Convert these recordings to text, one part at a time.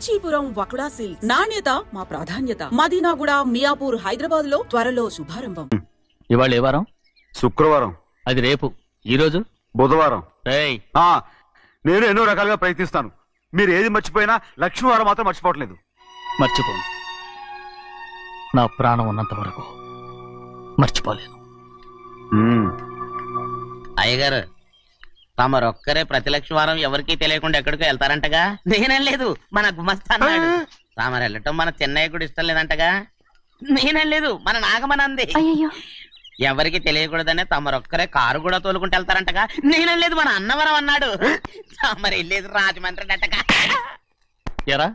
Kanchipuram వకుడా silks నాణ్యత మా ప్రాధాన్యత. మదీనాగూడ, మియాపూర్, హైదరాబాద్ లో త్వరలో శుభారంభం. ఇవాళ ఏ వారం? శుక్రవారం. అది రేపు. ఈ రోజు బుధవారం. నేను ఎన్నో రకాలుగా ప్రయత్నిస్తాను. మీరు ఏది మర్చిపోయినా లక్ష్మీవారం మాత్రం మర్చిపోవట్లేదు. మర్చిపోను. నా ప్రాణం ఉన్నంత వరకు మర్చిపోలేను. అయ్యగారు, తమరొక్కరే ప్రతి లక్ష్మీవారం ఎవరికీ తెలియకుండా ఎక్కడికో వెళ్తారంటగా? నేనేం లేదు, మన గుమస్తా అన్నాడు. తామరు వెళ్ళటం మన చెన్నయ్య కూడా ఇష్టం లేదంటగా? నేనేం లేదు, మన నాగమనంది. ఎవరికి తెలియకూడదనే తమరొక్కరే కారు కూడా తోలుకుంటూ వెళ్తారంటగా? నేనేం లేదు, మన అన్నవరం అన్నాడు. తమరు వెళ్ళేది రాజమండ్రి అంటగా? ఎరా,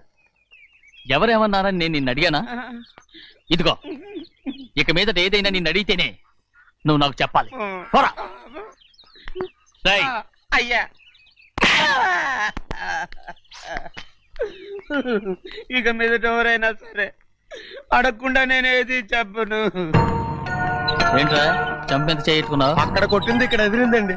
ఎవరేమన్నారని నేను నిన్ను అడిగానా? ఇదిగో, ఇక మీదట ఏదైనా నిన్ను అడిగితేనే నువ్వు నాకు చెప్పాలి. అయ్యా, ఇక మీదట ఎవరైనా సరే అడగకుండా నేనేది చెప్పను. ఏంట్రా చంపెంత చేయించుకున్నావు? అక్కడ కొట్టింది ఇక్కడ ఎదిరిందండి.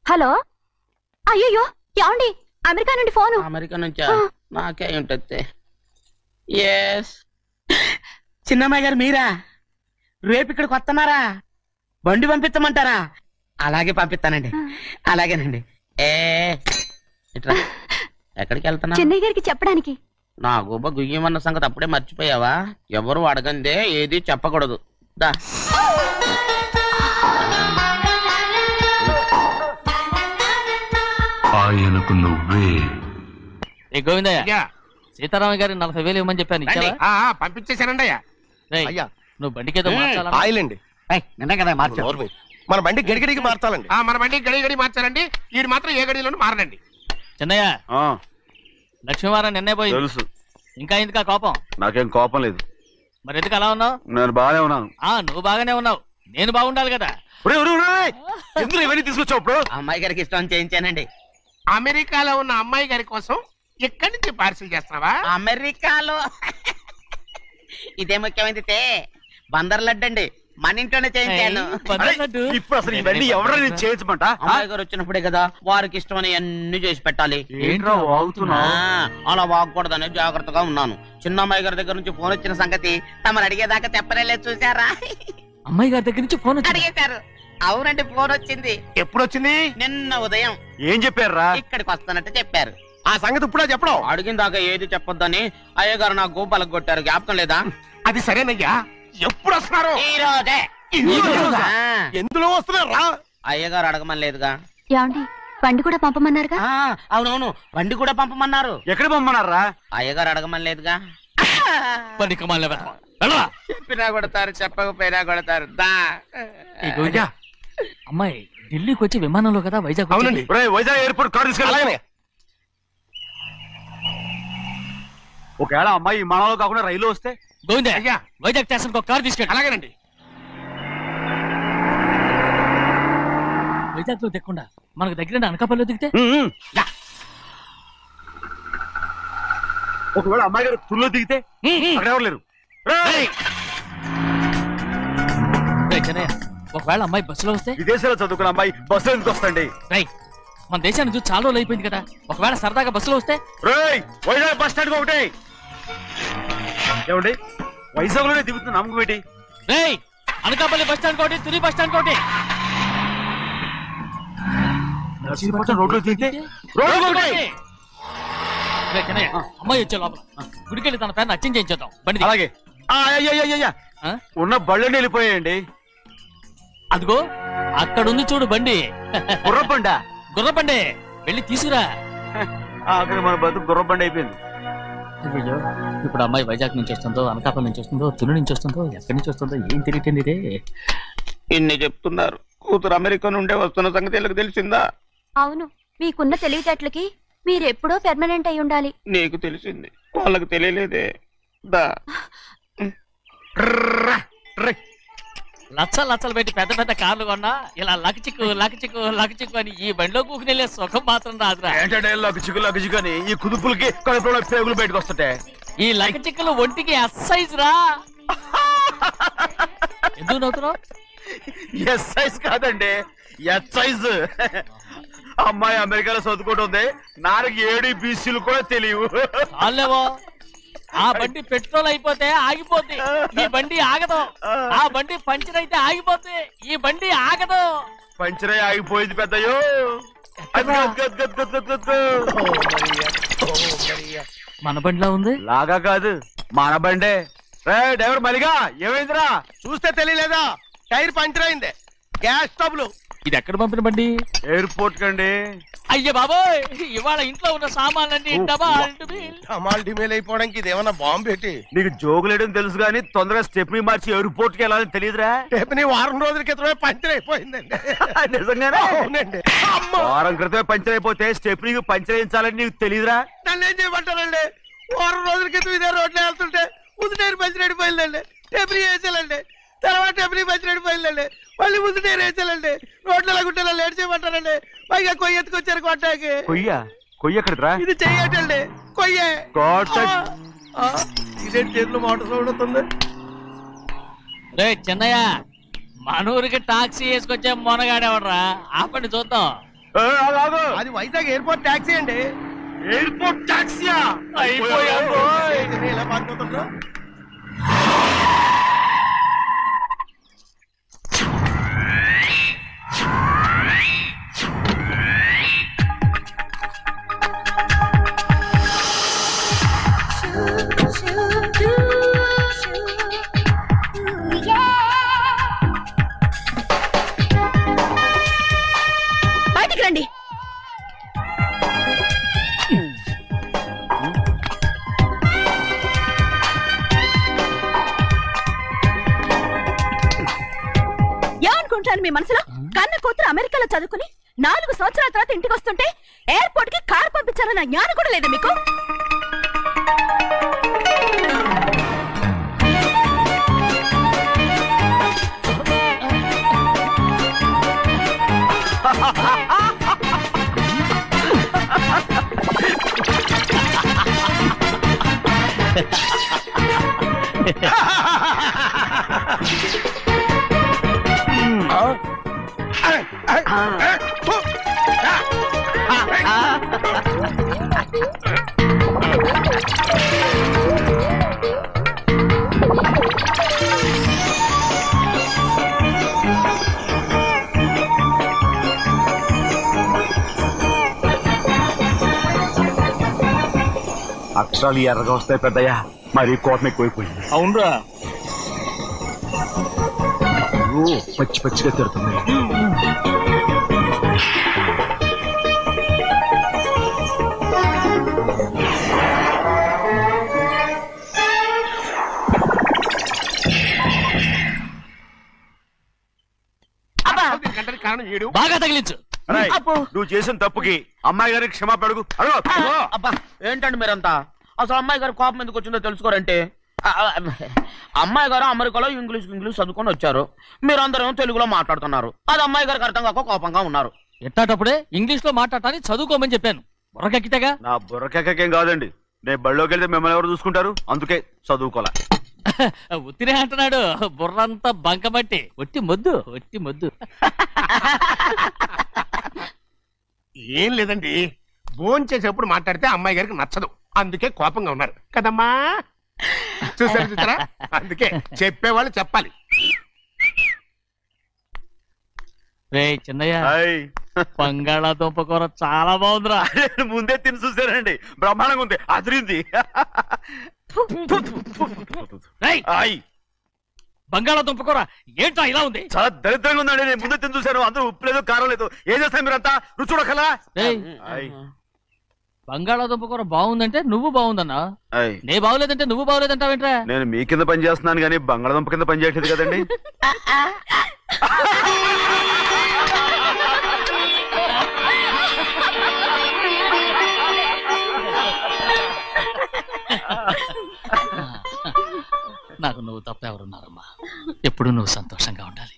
హలో, అయ్యో ఏమండి, అమెరికా నుండి ఫోను. అమెరికా నుంచా? నాకే ఉంటుంది. చిన్నమ్మాయి గారు మీరా? రేపు ఇక్కడికి వస్తున్నారా? బండి పంపిస్తామంటారా? అలాగే పంపిస్తానండి. అలాగేనండి. ఇట్రా. ఎక్కడికి వెళ్తున్నా? చెన్నై గారికి చెప్పడానికి. నా గుబ్బ గుయ్యమన్న సంగతి అప్పుడే మర్చిపోయావా? ఎవరు అడగందే ఏది చెప్పకూడదు. దా. ఆయనకు నువ్వే. గోవిందయ్య, సీతారామ గారి 40,000 ఇవ్వమని చెప్పాను. పంపించేశానండి. అయ్యా, నువ్వు బండికేదో ఆయిల్ అండి. నిన్న కదా మార్చా. మన బండి గడిగడికి మార్చాలండి. మన బండి గడి మార్చాలండి. వీడు మాత్రం ఏ గడిలోనూ మారనండి. చిన్నయ్య, లక్ష్మీవారం నిన్నే పోయి తెలుసు. ఇంకా ఎందుకా కోపం? నాకేం కోపం లేదు. మరి ఎందుకు అలా ఉన్నావు? నేను బాగానే ఉన్నాను. నువ్వు బాగానే ఉన్నావు, నేను బాగుండాలి కదా. ఎందుకు ఇవన్నీ తీసుకొచ్చావు? ఇప్పుడు అమ్మాయి గారికి ఇష్టం చేయించానండి. అమెరికాలో ఉన్న అమ్మాయి గారి కోసం ఎక్కడి నుంచి పార్సిల్ చేస్తున్నావా? అమెరికాలో ఇదే ముఖ్యమైనది. బందర్ లడ్డు అండి, మన ఇంట్లోనే చేయించాను. ఇప్పుడు అసలు ఇవన్నీ ఎవరైనా చేయించమంట? అమ్మాయి గారు వచ్చినప్పుడే కదా వారికి ఇష్టమని అన్ని చేసి పెట్టాలి. అలా వాగకూడదని జాగ్రత్తగా ఉన్నాను. చిన్న అమ్మాయి గారి దగ్గర నుంచి ఫోన్ వచ్చిన సంగతి తమరు అడిగేదాకా చెప్పలేదు. చూసారా? అమ్మాయి గారి దగ్గర నుంచి ఫోన్ అడిగేశారు. అవునండి, ఫోన్ వచ్చింది. ఎప్పుడు వచ్చింది? నిన్న ఉదయం. ఏం చెప్పారా? ఇక్కడికి వస్తానంటే చెప్పారు. ఆ సంగతి ఇప్పుడే చెప్పడం. అడిగిన దాకా ఏది చెప్పొద్దని అయ్యగారు నా గోపాలకు కొట్టారు. జ్ఞాపకం లేదా? అది సరేనయ్యా, ఎప్పుడు వస్తున్నారు? ఈ రోజే. ఎందులో వస్తున్నారా? అయ్యగారు అడగమని లేదుగా. ఏమండి, బండి కూడా పంపమన్నారుగా? అవునవును, బండి కూడా పంపమన్నారు. ఎక్కడ పంపమన్నారా? అయ్యగారు అడగమని లేదుగా. చెప్పినా కొడతారు, చెప్పకపోయినా కొడతారు. అమ్మాయి ఢిల్లీకి వచ్చి విమానంలో కదా వైజాగ్. అవునండి. వైజాగ్ ఎయిర్పోర్ట్ కార్ తీసుకెళ్ళి. ఒకవేళ అమ్మాయి విమానంలో కాకుండా రైలు వస్తే? గోవిందయ్య, అయ్యా, వైజాగ్ స్టేషన్ కార్ తీసుకెళ్ళి. అలాగేనండి. వైజాగ్ లో దిక్కుండా మనకు దగ్గర అనకాపల్లిలో దిగితే? ఒకవేళ అమ్మాయి గారు తుల్లో దిగితే? అక్కడ ఎవరు లేరు. ఒకవేళ అమ్మాయి బస్సులో వస్తే? విదేశాల్లో చదువుకున్న అమ్మాయి బస్సులో ఎందుకు వస్తండి? మన దేశాన్ని చూసి చాలా రోజులు అయిపోయింది కదా. ఒకవేళ సరదాగా బస్సులో వస్తే? వైజాగ్ బస్ స్టాండ్ ఒకటి. ఏమండి, వైజాగ్ లోనే దిగుతున్న నమ్మకం ఏంటి? అనకాపల్లి బస్ స్టాండ్ కోటి, తుని బస్ స్టాండ్ కోటి. రోడ్లో దిగితే అమ్మాయి వచ్చే లోపల గుడికెళ్ళి తన పేరుని అచ్చం చేయించేద్దాం బండి. అలాగే. ఉన్న బళ్ళని వెళ్ళిపోయాయండి. అదిగో అక్కడుంది చూడు బండి. గుర్రబండా? గుర్రబండి, వెళ్ళి తీసుకురా. అక్కడ మన బతుకు గుర్రబండి అయిపోయింది. అయ్యో, ఇప్పుడు అమ్మాయి వైజాగ్ నుంచి వస్తుందో, అనకాపల్లి నుంచి వస్తుందో, తుని నుంచి వస్తుందో, ఎక్కడి నుంచి వస్తుందో ఏం తెలియటండి. ఇన్ని చెప్తున్నారు, కూతురు అమెరికా నుండే వస్తున్న సంగతి వీళ్ళకి తెలిసిందా? అవును, మీకున్న తెలివితేటలకి మీరెప్పుడో పెర్మనెంట్ అయి ఉండాలి. నీకు తెలిసింది, వాళ్ళకి తెలియలేదే. దా లచ్చలు పెట్టి పెద్ద పెద్ద కార్లు కొన్నా ఇలా లకచిక్కు అని ఈ బండిలో కూకుని వెళ్ళే సుఖం మాత్రం రాదురా. ఏంటంటే లగచిక్కు అని ఈ కుదుపులకి కడుపులో పేగులు బయటకు వస్తుంటాయి. ఈ లకచిక్కులు ఒంటికి ఎక్సైజ్ రా. ఎందుకు నవ్వుతున్నావు? ఎక్సైజ్ కాదండి, ఎక్సైజ్. అమ్మాయి అమెరికాలో చదువుకుంటుంది, నాకు 7 BCలు కూడా తెలియవు. చాలేవో, ఆ బండి పెట్రోల్ అయిపోతే ఆగిపోద్ది, ఈ బండి ఆగదు. ఆ బండి పంచర్ అయితే ఆగిపోద్ది, ఈ బండి ఆగదు. పంచరే ఆగిపోయింది పెద్దయ్యో. మన బండిలా ఉంది. లాగా కాదు, మన బండే. డ్రైవర్ మలిగా ఏమైందిరా? చూస్తే తెలియలేదా? టైర్ పంచర్ అయింది. గ్యాస్ స్టవ్లు. ఇది ఎక్కడ పంపిన బండి? ఎయిర్పోర్ట్ కండి. అయ్య బాబోయ్, ఇవాళ ఇంట్లో ఉన్న సామాన్లన్నీ అమాల్ డిమేల్ అయిపోవడానికి ఇది ఏమన్నా బాంబు పెట్టి. నీకు జోగులేయడం తెలుసు కానీ తొందరగా స్టెప్ని మార్చి ఎయిర్పోర్ట్ కి వెళ్ళాలని తెలియదురా? స్టెప్ని వారం రోజుల క్రితమే పంచర్ అయిపోయిందండి. నిజంగానే? అవునండి. వారం క్రితమే పంచర్ అయిపోతే స్టెప్ని పంచర్ వేయించాలని నీకు తెలియదురా? నన్ను ఏం చేయమంటారండి? వారం రోజుల క్రితం ఇదే రోడ్లో వెళ్తుంటే ముందు టైర్ పంచర్ అయిపోయిందండి. స్టెప్ని వేసాలండి, తర్వాత స్టెప్ని పంచర్ అయిపోయిందండి, మళ్ళీ ముందు టైర్ వేసాలండి. రోడ్లు ఎలాగుంటే లేట్ చేయమంటారండి. పైగా కొయ్య ఎత్తుకొచ్చారు కొట్టాకి. కొయ్య ఎక్కడరా? ఇది చెయ్యటండి, కొయ్యే. ఇదే చేతులు మోటార్ సౌండ్ అవుతుంది. రే చిన్నయ్య, మనూరికి టాక్సీ వేసుకొచ్చే మొనగాడేవడరా? ఆపండి చూద్దాం. అది వైజాగ్ ఎయిర్పోర్ట్ టాక్సీ అండి. ఎయిర్పోర్ట్ టాక్సీయా? ఇలా పారిపోతుండ్రా. బయటికి రండి. ఏమనుకుంటాను మీ మనసులో? కన్న కూతురు అమెరికాలో చదువుకుని 4 సంవత్సరాల తర్వాత ఇంటికి వస్తుంటే ఎయిర్పోర్ట్ కి కారు పంపించాలన్న జ్ఞానం కూడా లేదా మీకు? అక్షరాలు ఎర్రగా వస్తాయి పెద్దయ్యా, మరి కోపం ఎక్కువైపోయింది. అవునరా, పచ్చి పచ్చిగా తిడుతుంది. కారణం ఏడు బాగా తగిలించు. నువ్వు చేసిన తప్పుకి అమ్మాయి గారికి క్షమాపణ అడుగు. అబ్బా ఏంటండి మీరంతా? అసలు అమ్మాయి గారు కోపం ఎందుకు వచ్చిందో తెలుసుకోరంటే, అమ్మాయి గారు అమెరికాలో ఇంగ్లీష్ చదువుకొని వచ్చారు, మీరందరూ తెలుగులో మాట్లాడుతున్నారు. అది అమ్మాయి గారికి అర్థం కాక కోపంగా ఉన్నారు. ఎట్టాటప్పుడే ఇంగ్లీష్ లో మాట్లాడటానికి చదువుకోమని చెప్పాను. బుర్రకెక్కితేగా? నా బుర్రకెక్కకేం కాదండి, నేను బళ్ళోకి వెళ్తే మిమ్మల్ని ఎవరు చూసుకుంటారు, అందుకే చదువుకోలే. ఉత్తినే అంటున్నాడు, బుర్రంతా బంకమట్టి. ఒట్టి మొద్దు. ఏం లేదండి, భోజనం చేసేప్పుడు మాట్లాడితే అమ్మాయి గారికి నచ్చదు, అందుకే కోపంగా ఉన్నారు కదమ్మా. చూసారా? అందుకే చెప్పేవాళ్ళు చెప్పాలి. రే చిన్నయ్య, బంగాళాదుంప కూర చాలా బాగుందిరా. ముందే తిని చూసానండి, బ్రహ్మాండంగా ఉంది, అదిరింది. బంగాళాదుంప కూర ఏంటా ఇలా ఉంది? చాలా దరిద్రంగా ఉందండి, నేను ముందే తిని చూశాను. అందరూ ఉప్పు లేదు, కారం లేదు. ఏం చేస్తాను మీరంతా? రుచి చూడకలా. బంగాళాదుంప కూర బాగుందంటే నువ్వు బాగుందన్నా, నే బాగులేదంటే నువ్వు బాగులేదంటావేంట్రా? నేను మీ కింద పని చేస్తున్నాను కానీ బంగాళాదుంప కింద పని చేయట్లేదు కదండి. నాకు నువ్వు తప్ప ఎవరున్నారమ్మా? ఎప్పుడు నువ్వు సంతోషంగా ఉండాలి.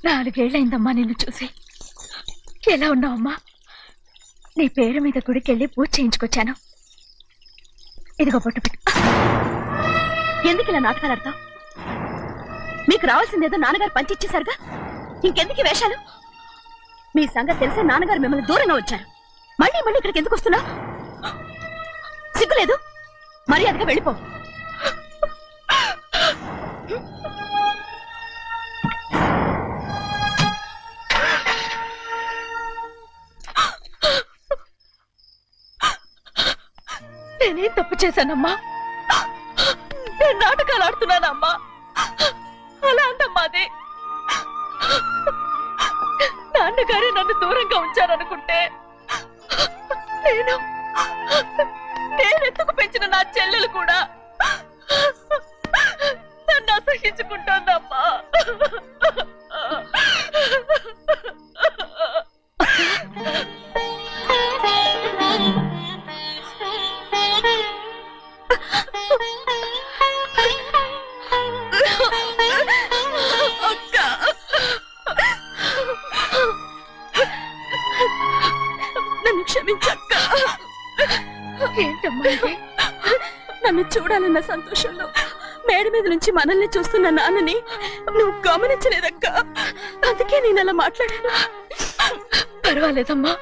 4 ఏళ్లైందమ్మా నిన్ను చూసి. ఎలా ఉన్నావమ్మా? నీ పేరు మీద గుడికెళ్ళి పూజ చేయించుకొచ్చాను. ఇదిగో బొట్టు పెట్టు. ఎందుకు ఇలా నాటకాలు ఆడతావు? మీకు రావాల్సిందేదో నాన్నగారు పంచిచ్చేశారుగా, ఇంకెందుకు ఈ వేషాలు? మీ సంగతి తెలిసే నాన్నగారు మిమ్మల్ని దూరంగా వచ్చారు. మళ్ళీ మళ్ళీ ఇక్కడికి ఎందుకు వస్తున్నా? సిగ్గులేదు? మర్యాదగా వెళ్ళిపో. నేనేం తప్పు చేశానమ్మా? నేను నాటకాలు ఆడుతున్నానమ్మా. అలా అందమ్మాది. నాన్నగారే నన్ను దూరంగా ఉంచారనుకుంటే నేనెత్తుకు పెంచిన నా చెల్లెలు కూడా నన్ను అసహించుకుంటోందమ్మా. నన్ను క్షమించక్క. ఏంటమ్మా ఇది? నన్ను చూడాలన్న సంతోషంలో మేడ మీద నుంచి మనల్ని చూస్తున్న నాన్నని నువ్వు గమనించలేదక్క. అందుకే నేను అలా మాట్లాడాను. పర్వాలేదమ్మా,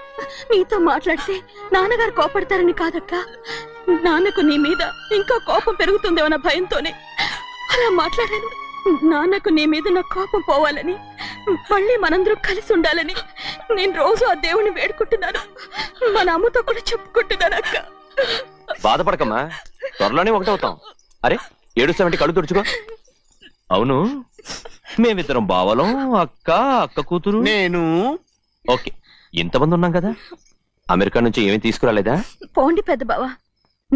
నీతో మాట్లాడితే నాన్నగారు కోపడతారని కాదక్క. నాన్నకు నీ మీద ఇంకా కోపం పెరుగుతుందేమన్న భయంతోనే అలా మాట్లాడాను. నాన్నకు నీ మీద నా కోపం పోవాలని, మళ్ళీ మనందరూ కలిసి ఉండాలని నేను రోజు ఆ దేవుని వేడుకుంటున్నాను. మన అమ్మతో కూడా చెప్పుకుంటున్నాను అక్క. బాధపడకమ్మా, త్వరలోనే ఒకటవుతాం. అరే ఏడుస్తామంటే కళ్ళు తుడుచుకో. అవును, మేమిద్దరం బావలం, అక్క కూతురు, నేను. ఓకే, ఇంతమంది ఉన్నాం కదా. అమెరికా నుంచి ఏమీ తీసుకురాలేదా? పోండి పెద్ద బావ,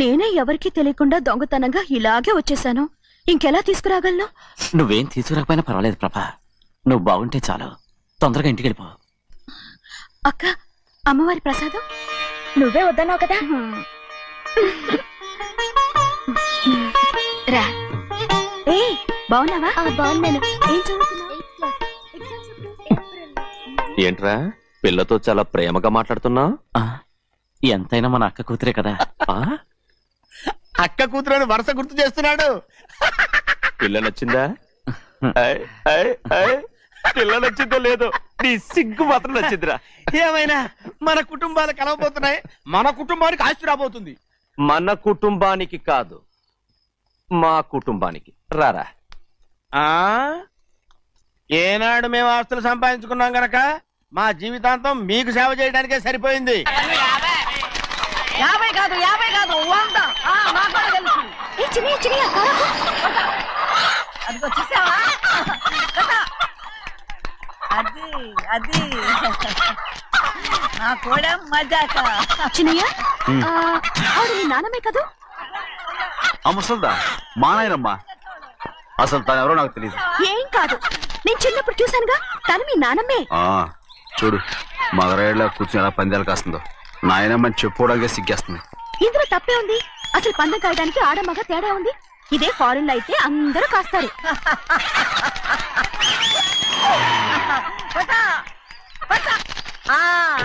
నేనే ఎవరికీ తెలియకుండా దొంగతనంగా ఇలాగే వచ్చేసాను. ఇంకెలా తీసుకురాగలను? నువ్వేం తీసుకురాకపోయినా పర్వాలేదు ప్రభా, నువ్వు బాగుంటే చాలు. తొందరగా ఇంటికి వెళ్ళిపో. అక్క, అమ్మవారి ప్రసాదం నువ్వే వద్దన్నావు కదా. రా. ఏ బాగున్నావా? బాగున్నాను. ఏం చదువుతున్నావు? ఏంట్రా పిల్లతో చాలా ప్రేమగా మాట్లాడుతున్నావు? ఎంతైనా మన అక్క కూతురే కదా. అక్క కూతురు వరుస గుర్తు చేస్తున్నాడు. పిల్ల నచ్చిందా? పిల్ల నచ్చిందో లేదో, నీ సిగ్గు మాత్రం నచ్చిందిరా. ఏమైనా మన కుటుంబాలు కలవబోతున్నాయి, మన కుటుంబానికి ఆస్తి రాబోతుంది. మన కుటుంబానికి కాదు, మా కుటుంబానికి. రారా. ఏనాడు మేము ఆస్తులు సంపాదించుకున్నాం గనక మా జీవితాంతం మీకు సేవ చేయడానికే సరిపోయింది. 50 కాదు 100. నాకు కూడా తెలుసు. అదిగో చూసావా? అది నా కూడా మజాక. చిన్నయ్య, ఆవిడ నీ నాన్నమే కదా? ముసల్దా మా నాయనమ్మా. అసలు తను ఎవరో నాకు తెలియదు. ఏం కాదు, నేను చిన్నప్పుడు చూశానుగా, తను మీ నాన్నమే. చూడు మగరాయిలా కూర్చుని ఎలా పందాలు కాస్తుందో. నాయనమ్మని చెప్పుకోవడానికి సిగ్గేస్తుంది. ఇందులో తప్పే ఉంది? అసలు పందెం కాయడానికి ఆడమగ తేడా ఉంది. ఇదే ఫారెన్ లో అయితే అందరూ కాస్తారు.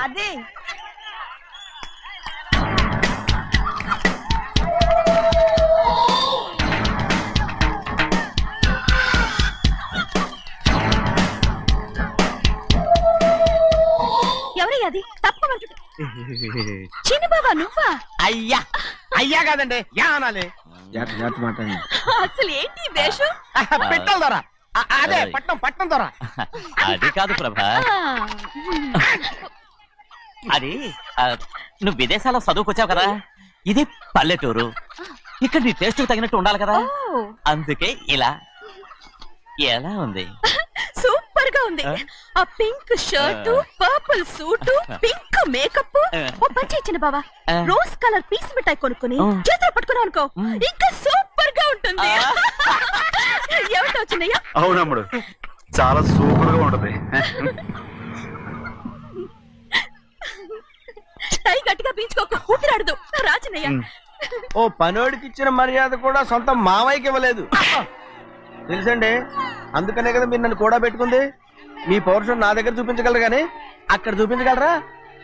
అది ఎవరయ్యా? అది తప్పమంటుంది. చిన్న బాబా నువ్వా? అయ్యా అయ్యా కాదండి, యా అనాలి. అసలు ఏంటి వేషం? పెట్టాలి దొర. అదే పట్నం దొర. అది కాదు ప్రభా, అది నువ్వు విదేశాల్లో చదువుకొచ్చావు కదా, ఇది పల్లెటూరు. ఇక్కడ నీ టేస్ట్ తగినట్టు ఉండాలి కదా, అందుకే ఇలా. ఎలా ఉంది? సూపర్ గా ఉంది. ఆ pink shirt, purple suit, pink makeup. ఓ పని ఇచ్చిన బావా, రోజ్ కలర్ పీస్ మిఠాయి కొనుక్కుని చేతులు పట్టుకున్నావు అనుకో, ఇంకా సూపర్ గా ఉంటుంది. ఏమిటో వచ్చిందయ్యా? అవునమ్ముడు, చాలా సూపర్ గా ఉంటది. టై గట్టిగా పీంచుకోక ఊపిరాడదు రాజనయ్య. ఓ పనోడికి ఇచ్చిన మర్యాద కూడా సొంత మావయ్యకి ఇవ్వలేదు తెలుసండి. అందుకనే కదా మీరు నన్ను కూడా పెట్టుకుంది. మీ పౌరుషం నా దగ్గర చూపించగలరు గానీ అక్కడ చూపించగలరా?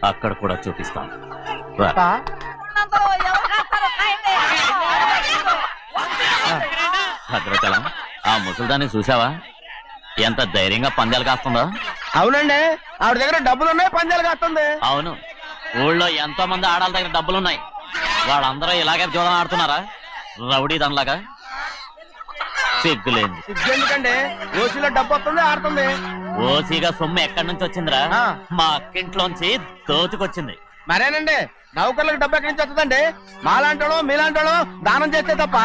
అక్కడ కూడా చూపిస్తాను రా. భద్రాచలం ఆ ముసలిదాన్ని చూసావా? ఎంత ధైర్యంగా పందాలు కాస్తుందో. అవునండి, ఆవిడ దగ్గర డబ్బులు ఉన్నాయి, పందాలు కాస్తుంది. అవును, ఊళ్ళో ఎంతో మంది ఆడాళ్ళ దగ్గర డబ్బులున్నాయి. వాళ్ళందరూ ఇలాగే జోదం ఆడుతున్నారా రౌడీ దానిలాగా? సిగ్గులేదు. ఎందుకండి ఓసీలో డబ్బు వస్తుంది, ఆడుతుంది. ఓసీగా సొమ్ము ఎక్కడి నుంచి వచ్చిందిరా? మా అక్కింట్లోంచి దోచుకొచ్చింది. మరేనండి, నౌకర్లకు డబ్బు ఎక్కడి నుంచి వస్తుందండి? మాలాంటోళ్ళు మీలాంటోళ్ళు దానం చేస్తే తప్ప.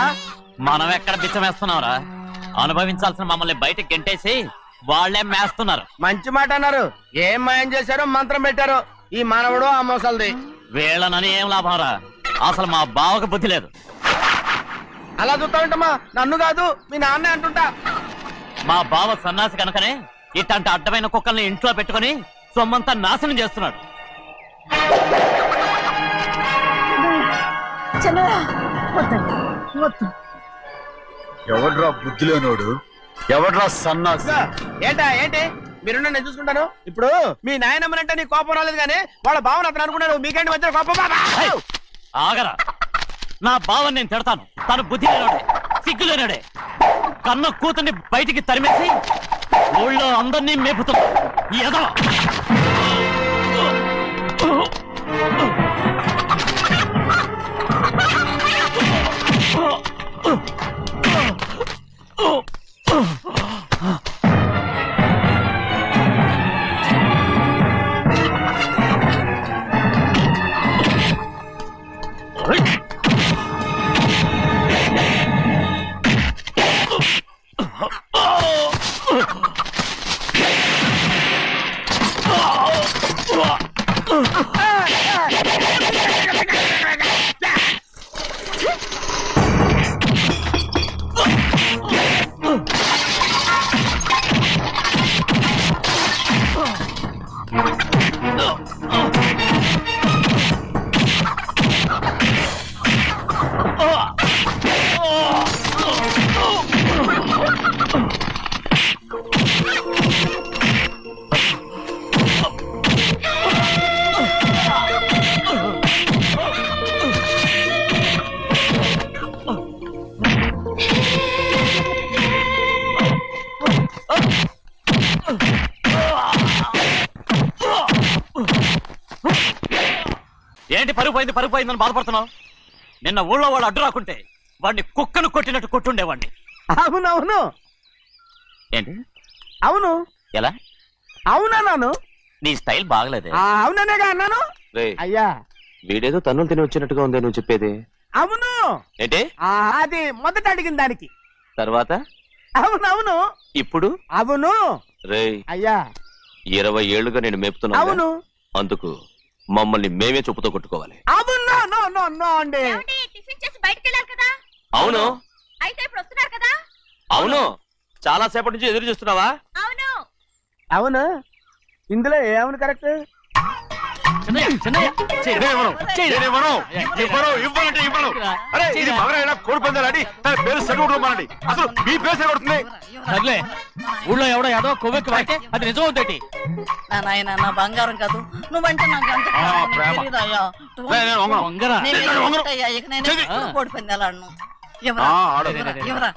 మనం ఎక్కడ బిచ్చం వేస్తున్నావురా? అనుభవించాల్సిన మమ్మల్ని బయటకు గెంటేసి వాళ్లే మేస్తున్నారు. మంచి మాట అన్నారు. ఏం మాయం చేశారో మంత్రం పెట్టారో ఈ మానవుడు ఆ మోసల్ది. వీళ్ళనని ఏం లాభం రా? అసలు మా బావకు బుద్ధి లేదు. అలా చూస్తా ఉంటామా? నన్ను కాదు మీ నాన్నే అంటుంటా. మా బావ సన్నాసి కనుకనే ఇట్లాంటి అడ్డమైన కుక్కల్ని ఇంట్లో పెట్టుకుని సొమ్మంతా నాశనం చేస్తున్నాడు. ఎవడ్రా బుద్ధిలోనోడు? ఎవడ్రా సన్నాసి? ఏంటి మీరు నేను చూసుకుంటాను. ఇప్పుడు మీ నాయనమ్మనంటే నీ కోపం రాలేదు కానీ వాళ్ళ భావన అతను అనుకున్నాడు. మీకేంటి మధ్య కోపం? ఆగరా, నా బావని నేను తిడతాను. తను బుద్ధి లేనాడే, సిగ్గు లేనాడే. కన్న కూతుర్ని బయటికి తరిమేసి ఊళ్ళో అందరినీ మేపుతున్నా. ఏదో ఏంటి పరుగు పోయిందని బాధపడుతున్నావు? నిన్న ఊళ్ళో వాళ్ళు అడ్డు రాకుంటే వాడిని కుక్కను కొట్టినట్టు కొట్టుండేవాడిని. అవునవును. ఏంటి? అవును. ఎలా? అవునన్నాను. నీ స్టైల్ బాగలేదే. అవుననేగా అన్నాను. అయ్యా, వీడేదో తన్నులు తిని వచ్చినట్టుగా ఉంది నువ్వు చెప్పేది. అవును. ఏంటి? అది మొదట అడిగిన దానికి తర్వాత అవునవును. ఇప్పుడు అవును. రే అయ్యా, 20 ఏళ్లుగా నేను మేపుతున్నా. అవును. అందుకు మమ్మల్ని మేమే చెప్పుతో కొట్టుకోవాలి. అవును. నో అండి. టిఫిన్ చేసి బయటికి వెళ్ళారు కదా? అవును. అయితే ఇప్పుడు వస్తున్నారు కదా? అవును. చాలా సేపటి నుంచి ఎదురు చూస్తున్నావా? అవును. అవును. ఇందులో ఏమని కరెక్ట్? కోడి పందాలని తన పేరు సరిగొట్టుకోమనండి. అసలు మీ పేరు సరిగొడుతుంది. సర్లే, ఊళ్ళో ఎవడో ఏదో కొవ్వెక్కి వాడితే అది నిజం అవుతాయి. నా బంగారం కాదు నువ్వంటే నాకు వంగరా కోడి పందాలు ఆడను. ఎవరా